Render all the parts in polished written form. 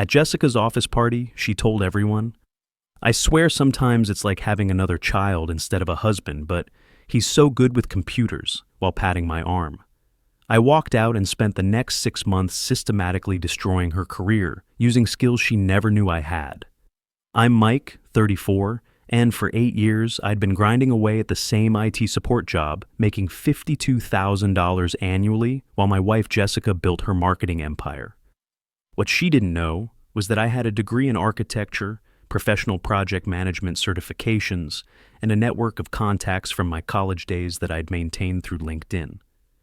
At Jessica's office party, she told everyone, "I swear sometimes it's like having another child instead of a husband, but he's so good with computers," while patting my arm. I walked out and spent the next 6 months systematically destroying her career, using skills she never knew I had. I'm Mike, 34, and for 8 years I'd been grinding away at the same IT support job, making $52,000 annually while my wife Jessica built her marketing empire. What she didn't know was that I had a degree in architecture, professional project management certifications, and a network of contacts from my college days that I'd maintained through LinkedIn.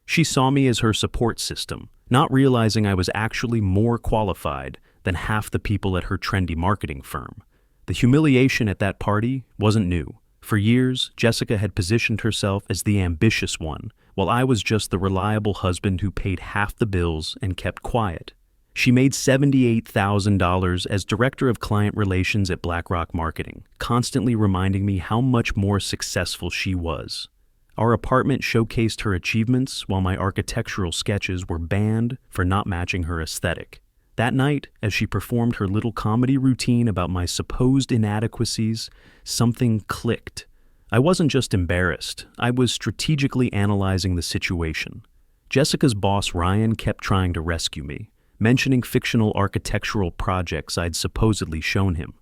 She saw me as her support system, not realizing I was actually more qualified than half the people at her trendy marketing firm. The humiliation at that party wasn't new. For years, Jessica had positioned herself as the ambitious one, while I was just the reliable husband who paid half the bills and kept quiet. She made $78,000 as Director of Client Relations at BlackRock Marketing, constantly reminding me how much more successful she was. Our apartment showcased her achievements while my architectural sketches were banned for not matching her aesthetic. That night, as she performed her little comedy routine about my supposed inadequacies, something clicked. I wasn't just embarrassed, I was strategically analyzing the situation. Jessica's boss Ryan kept trying to rescue me, mentioning fictional architectural projects I'd supposedly shown him.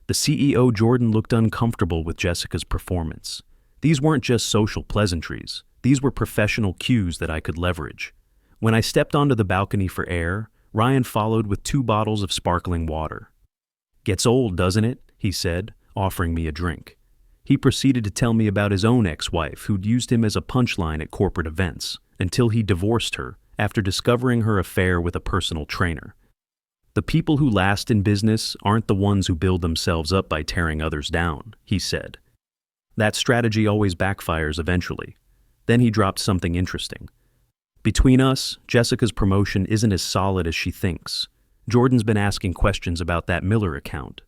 The CEO Jordan looked uncomfortable with Jessica's performance. These weren't just social pleasantries, these were professional cues that I could leverage. When I stepped onto the balcony for air, Ryan followed with 2 bottles of sparkling water. "Gets old, doesn't it?" he said, offering me a drink. He proceeded to tell me about his own ex-wife who'd used him as a punchline at corporate events, until he divorced her after discovering her affair with a personal trainer. "The people who last in business aren't the ones who build themselves up by tearing others down," he said. That strategy always backfires eventually. Then he dropped something interesting. "Between us, Jessica's promotion isn't as solid as she thinks. Jordan's been asking questions about that Miller account.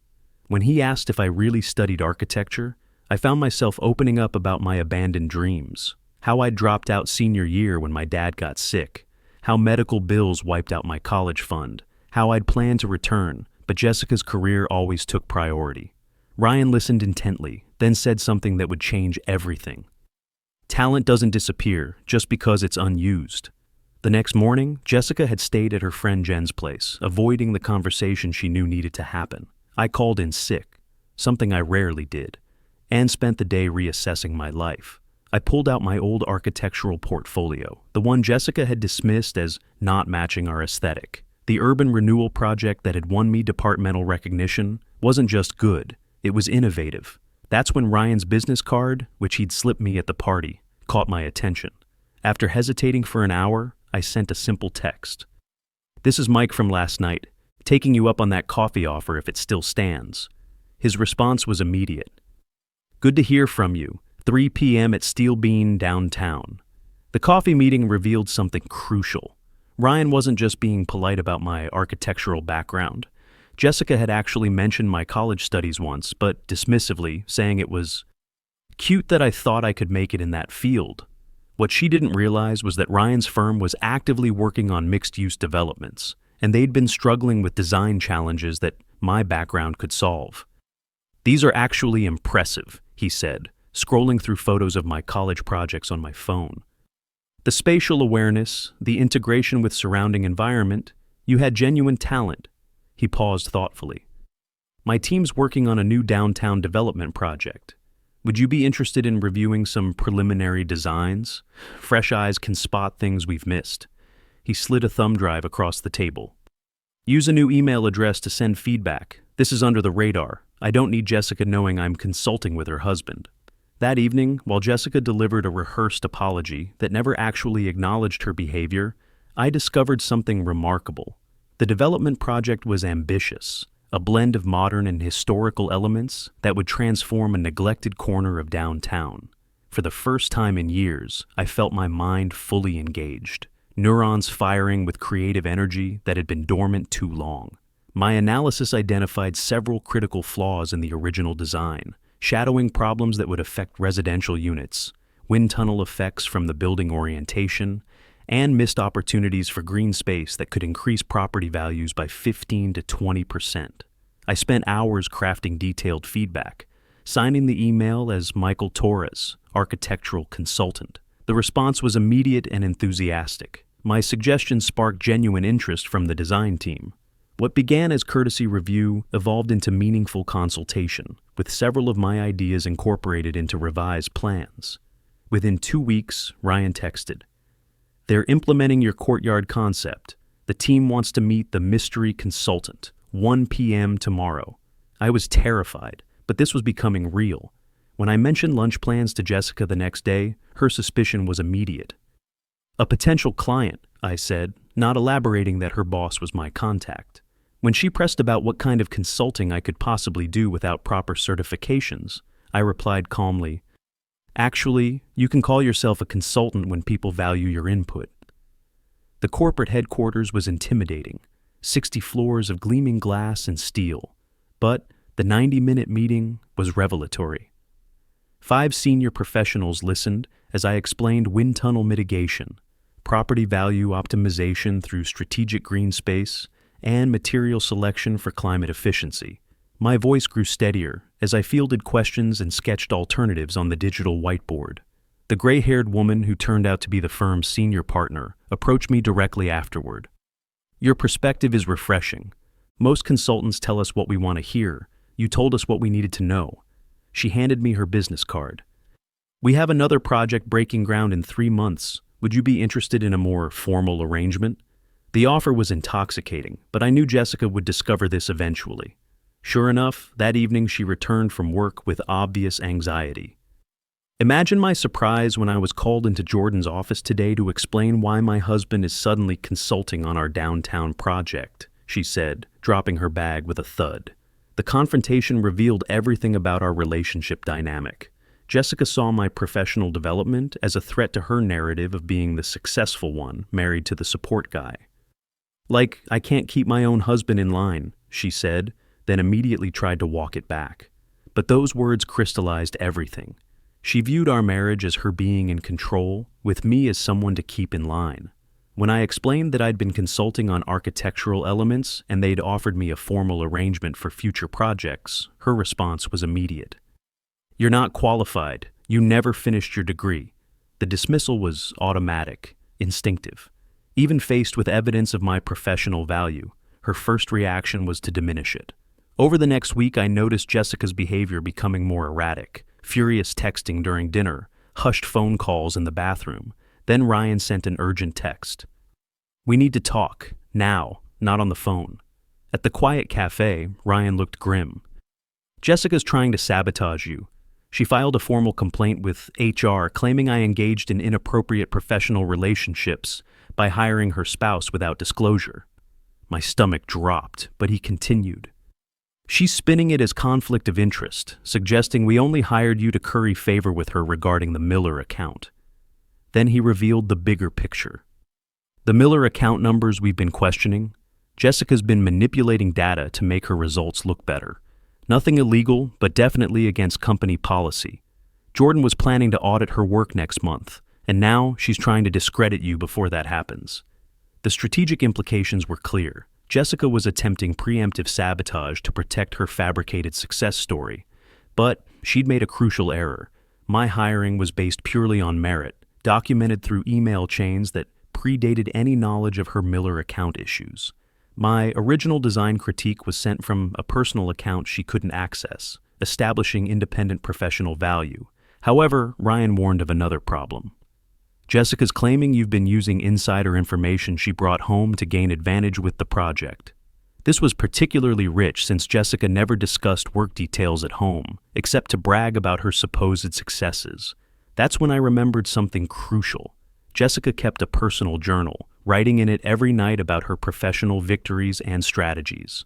When he asked if I really studied architecture, I found myself opening up about my abandoned dreams, how I'd dropped out senior year when my dad got sick, how medical bills wiped out my college fund, how I'd planned to return, but Jessica's career always took priority." Ryan listened intently, then said something that would change everything. "Talent doesn't disappear just because it's unused." The next morning, Jessica had stayed at her friend Jen's place, avoiding the conversation she knew needed to happen. I called in sick, something I rarely did, and spent the day reassessing my life. I pulled out my old architectural portfolio, the one Jessica had dismissed as not matching our aesthetic. The urban renewal project that had won me departmental recognition wasn't just good, it was innovative. That's when Ryan's business card, which he'd slipped me at the party, caught my attention. After hesitating for an hour, I sent a simple text. "This is Mike from last night, taking you up on that coffee offer if it still stands." His response was immediate. "Good to hear from you. 3 p.m. at Steel Bean downtown." The coffee meeting revealed something crucial. Ryan wasn't just being polite about my architectural background. Jessica had actually mentioned my college studies once, but dismissively, saying it was cute that I thought I could make it in that field. What she didn't realize was that Ryan's firm was actively working on mixed-use developments, and they'd been struggling with design challenges that my background could solve. "These are actually impressive," he said, scrolling through photos of my college projects on my phone. "The spatial awareness, the integration with surrounding environment, you had genuine talent." He paused thoughtfully. "My team's working on a new downtown development project. Would you be interested in reviewing some preliminary designs? Fresh eyes can spot things we've missed." He slid a thumb drive across the table. "Use a new email address to send feedback. This is under the radar. I don't need Jessica knowing I'm consulting with her husband." That evening, while Jessica delivered a rehearsed apology that never actually acknowledged her behavior, I discovered something remarkable. The development project was ambitious, a blend of modern and historical elements that would transform a neglected corner of downtown. For the first time in years, I felt my mind fully engaged, neurons firing with creative energy that had been dormant too long. My analysis identified several critical flaws in the original design, shadowing problems that would affect residential units, wind tunnel effects from the building orientation, and missed opportunities for green space that could increase property values by 15 to 20%. I spent hours crafting detailed feedback, signing the email as Michael Torres, architectural consultant. The response was immediate and enthusiastic. My suggestions sparked genuine interest from the design team. What began as courtesy review evolved into meaningful consultation, with several of my ideas incorporated into revised plans. Within 2 weeks, Ryan texted, "They're implementing your courtyard concept. The team wants to meet the mystery consultant, 1 p.m. tomorrow." I was terrified, but this was becoming real. When I mentioned lunch plans to Jessica the next day, her suspicion was immediate. "A potential client," I said, not elaborating that her boss was my contact. When she pressed about what kind of consulting I could possibly do without proper certifications, I replied calmly, "Actually, you can call yourself a consultant when people value your input." The corporate headquarters was intimidating, 60 floors of gleaming glass and steel, but the 90-minute meeting was revelatory. 5 senior professionals listened as I explained wind tunnel mitigation, property value optimization through strategic green space, and material selection for climate efficiency. My voice grew steadier as I fielded questions and sketched alternatives on the digital whiteboard. The gray-haired woman who turned out to be the firm's senior partner approached me directly afterward. "Your perspective is refreshing. Most consultants tell us what we want to hear. You told us what we needed to know." She handed me her business card. "We have another project breaking ground in 3 months. Would you be interested in a more formal arrangement?" The offer was intoxicating, but I knew Jessica would discover this eventually. Sure enough, that evening she returned from work with obvious anxiety. "Imagine my surprise when I was called into Jordan's office today to explain why my husband is suddenly consulting on our downtown project," she said, dropping her bag with a thud. The confrontation revealed everything about our relationship dynamic. Jessica saw my professional development as a threat to her narrative of being the successful one married to the support guy. "Like, I can't keep my own husband in line," she said, then immediately tried to walk it back. But those words crystallized everything. She viewed our marriage as her being in control, with me as someone to keep in line. When I explained that I'd been consulting on architectural elements and they'd offered me a formal arrangement for future projects, her response was immediate. "You're not qualified. You never finished your degree." The dismissal was automatic, instinctive. Even faced with evidence of my professional value, her first reaction was to diminish it. Over the next week, I noticed Jessica's behavior becoming more erratic, furious texting during dinner, hushed phone calls in the bathroom. Then Ryan sent an urgent text. "We need to talk, now, not on the phone." At the quiet cafe, Ryan looked grim. "Jessica's trying to sabotage you. She filed a formal complaint with HR claiming I engaged in inappropriate professional relationships by hiring her spouse without disclosure." My stomach dropped, but he continued. "She's spinning it as conflict of interest, suggesting we only hired you to curry favor with her regarding the Miller account." Then he revealed the bigger picture. "The Miller account numbers we've been questioning, Jessica's been manipulating data to make her results look better. Nothing illegal, but definitely against company policy. Jordan was planning to audit her work next month, and now she's trying to discredit you before that happens." The strategic implications were clear. Jessica was attempting preemptive sabotage to protect her fabricated success story. But she'd made a crucial error. My hiring was based purely on merit, documented through email chains that predated any knowledge of her Miller account issues. My original design critique was sent from a personal account she couldn't access, establishing independent professional value. However, Ryan warned of another problem. "Jessica's claiming you've been using insider information she brought home to gain advantage with the project." This was particularly rich since Jessica never discussed work details at home, except to brag about her supposed successes. That's when I remembered something crucial. Jessica kept a personal journal, writing in it every night about her professional victories and strategies.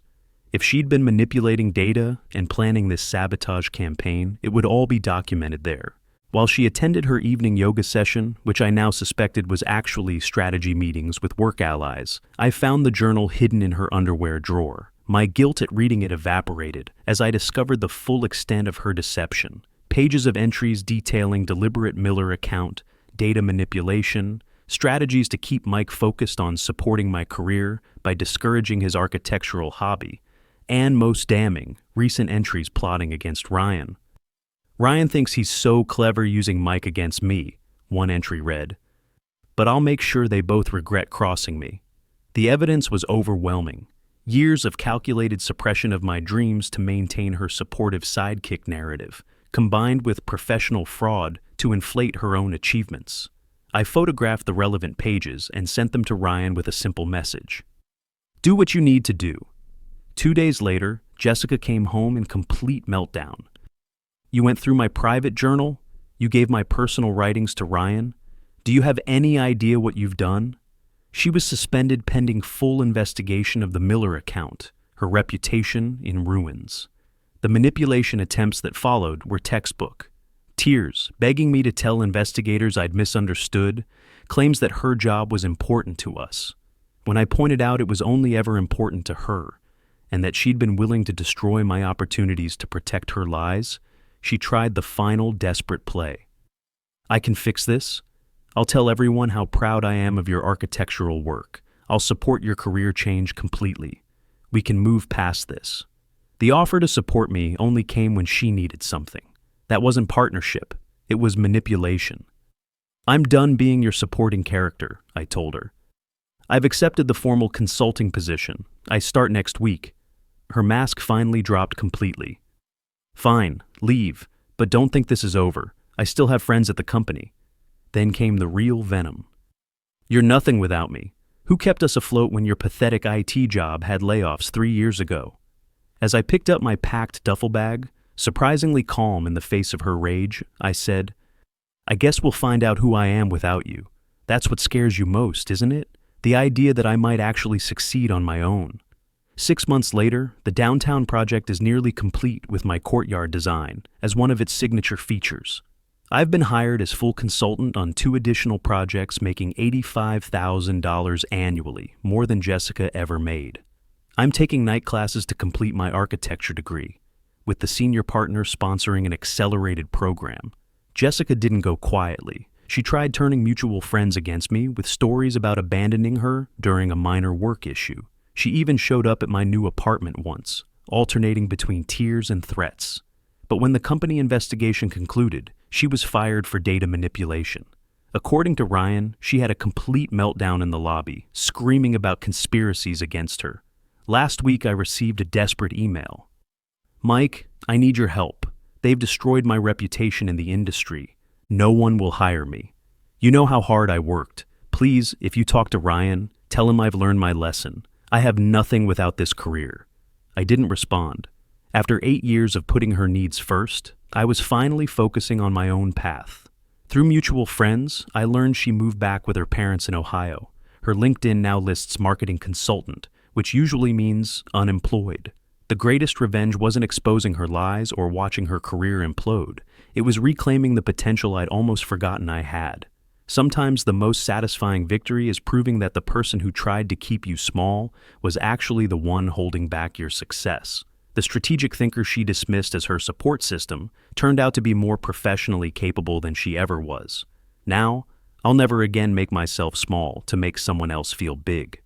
If she'd been manipulating data and planning this sabotage campaign, it would all be documented there. While she attended her evening yoga session, which I now suspected was actually strategy meetings with work allies, I found the journal hidden in her underwear drawer. My guilt at reading it evaporated as I discovered the full extent of her deception. Pages of entries detailing deliberate Miller account, data manipulation, strategies to keep Mike focused on supporting my career by discouraging his architectural hobby, and most damning, recent entries plotting against Ryan. Ryan thinks he's so clever using Mike against me, one entry read. But I'll make sure they both regret crossing me. The evidence was overwhelming. Years of calculated suppression of my dreams to maintain her supportive sidekick narrative, combined with professional fraud to inflate her own achievements. I photographed the relevant pages and sent them to Ryan with a simple message. Do what you need to do. 2 days later, Jessica came home in complete meltdown. You went through my private journal? You gave my personal writings to Ryan? Do you have any idea what you've done? She was suspended pending full investigation of the Miller account, her reputation in ruins. The manipulation attempts that followed were textbook. Tears, begging me to tell investigators I'd misunderstood, claims that her job was important to us. When I pointed out it was only ever important to her, and that she'd been willing to destroy my opportunities to protect her lies, she tried the final desperate play. I can fix this. I'll tell everyone how proud I am of your architectural work. I'll support your career change completely. We can move past this. The offer to support me only came when she needed something. That wasn't partnership. It was manipulation. I'm done being your supporting character, I told her. I've accepted the formal consulting position. I start next week. Her mask finally dropped completely. Fine, leave, but don't think this is over. I still have friends at the company. Then came the real venom. You're nothing without me. Who kept us afloat when your pathetic IT job had layoffs 3 years ago? As I picked up my packed duffel bag, surprisingly calm in the face of her rage, I said, I guess we'll find out who I am without you. That's what scares you most, isn't it? The idea that I might actually succeed on my own. 6 months later, the downtown project is nearly complete with my courtyard design as one of its signature features. I've been hired as full consultant on 2 additional projects making $85,000 annually, more than Jessica ever made. I'm taking night classes to complete my architecture degree, with the senior partner sponsoring an accelerated program. Jessica didn't go quietly. She tried turning mutual friends against me with stories about abandoning her during a minor work issue. She even showed up at my new apartment once, alternating between tears and threats. But when the company investigation concluded, she was fired for data manipulation. According to Ryan, she had a complete meltdown in the lobby, screaming about conspiracies against her. Last week, I received a desperate email. Mike, I need your help. They've destroyed my reputation in the industry. No one will hire me. You know how hard I worked. Please, if you talk to Ryan, tell him I've learned my lesson. I have nothing without this career. I didn't respond. After 8 years of putting her needs first, I was finally focusing on my own path. Through mutual friends, I learned she moved back with her parents in Ohio. Her LinkedIn now lists marketing consultant, which usually means unemployed. The greatest revenge wasn't exposing her lies or watching her career implode. It was reclaiming the potential I'd almost forgotten I had. Sometimes the most satisfying victory is proving that the person who tried to keep you small was actually the one holding back your success. The strategic thinker she dismissed as her support system turned out to be more professionally capable than she ever was. Now, I'll never again make myself small to make someone else feel big.